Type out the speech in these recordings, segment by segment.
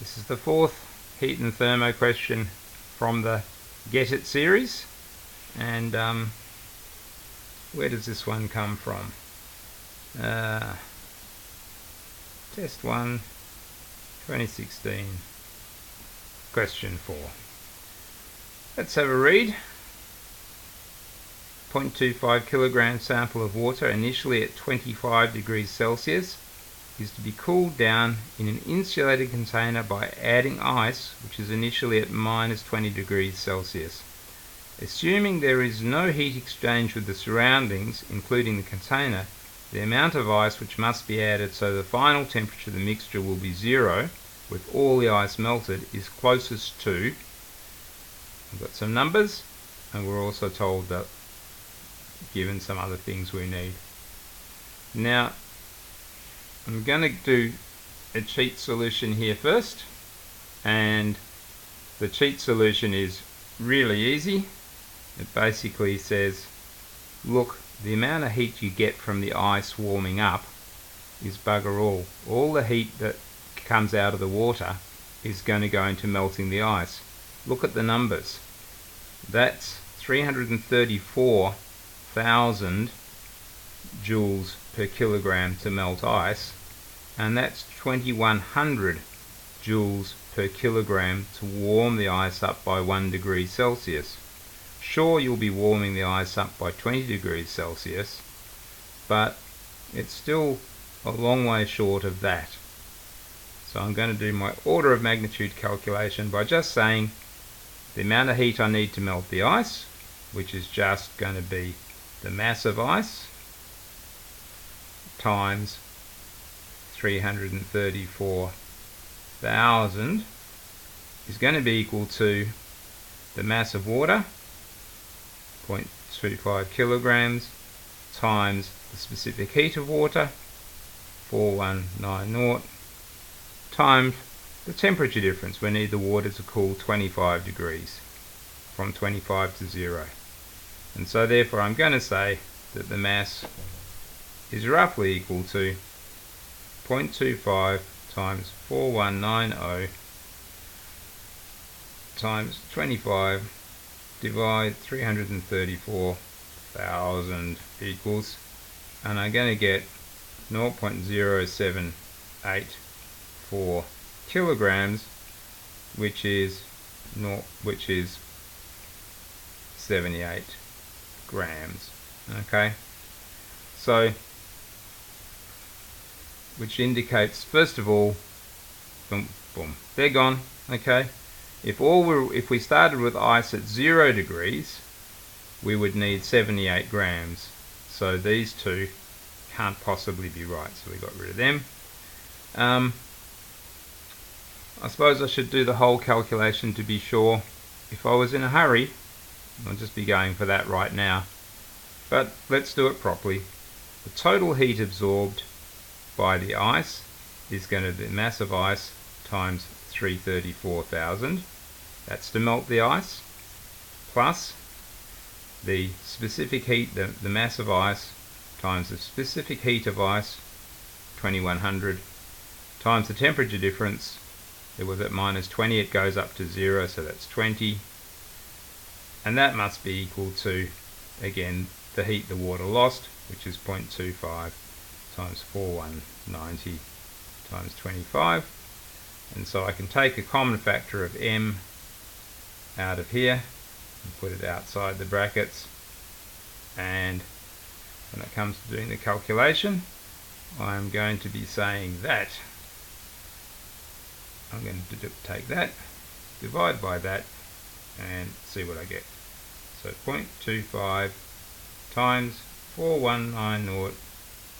This is the fourth Heat and Thermo question from the Get It series, and where does this one come from? Test 1, 2016, question 4. Let's have a read. 0.25 kilogram sample of water initially at 25 degrees Celsius is to be cooled down in an insulated container by adding ice, which is initially at minus 20 degrees Celsius. Assuming there is no heat exchange with the surroundings, including the container, the amount of ice which must be added so the final temperature of the mixture will be 0, with all the ice melted, is closest to... We've got some numbers, and we're also told that given some other things we need. Now, I'm going to do a cheat solution here first, and the cheat solution is really easy. It basically says, look, the amount of heat you get from the ice warming up is bugger all. All the heat that comes out of the water is going to go into melting the ice. Look at the numbers. That's 334,000 joules per kilogram to melt ice, and that's 2100 joules per kilogram to warm the ice up by 1 degree Celsius. Sure, you'll be warming the ice up by 20 degrees Celsius, but it's still a long way short of that. So I'm going to do my order of magnitude calculation by just saying the amount of heat I need to melt the ice, which is just going to be the mass of ice times 334,000 is going to be equal to the mass of water, 0.25 kilograms, times the specific heat of water, 4190, times the temperature difference. We need the water to cool 25 degrees, from 25 to 0. And so therefore I'm going to say that the mass is roughly equal to 0.25 times 4190 times 25 divide 334,000 equals, and I'm going to get 0.0784 kilograms, which is 78 grams. Okay, so which indicates, first of all, boom, boom, they're gone. Okay, if we started with ice at 0 degrees, we would need 78 grams. So these two can't possibly be right, so we got rid of them. I suppose I should do the whole calculation to be sure. If I was in a hurry, I'll just be going for that right now. But let's do it properly. The total heat absorbed by the ice is going to be mass of ice times 334,000. That's to melt the ice, plus the specific heat, the mass of ice times the specific heat of ice, 2100, times the temperature difference. It was at minus 20, it goes up to 0, so that's 20. And that must be equal to, again, the heat the water lost, which is 0.25 times 4190 times 25. And so I can take a common factor of m out of here and put it outside the brackets, and when it comes to doing the calculation, I'm going to be saying that I'm going to take that, divide by that, and see what I get. So 0.25 times 4190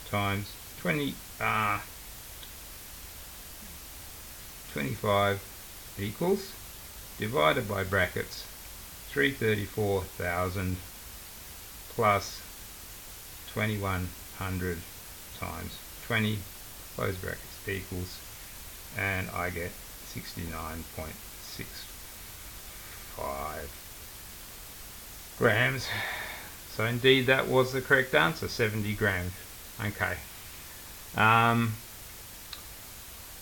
times 25 equals, divided by brackets, 334,000 plus 2100 times 20, close brackets, equals, and I get 69.65 grams. So indeed that was the correct answer, 70 grams. Okay.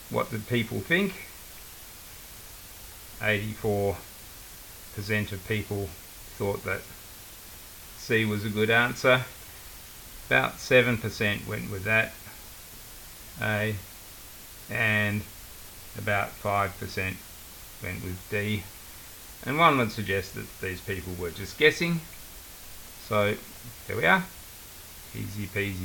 What did people think? 84% of people thought that C was a good answer. About 7% went with that, A, and about 5% went with D. And one would suggest that these people were just guessing. So there we are, easy peasy.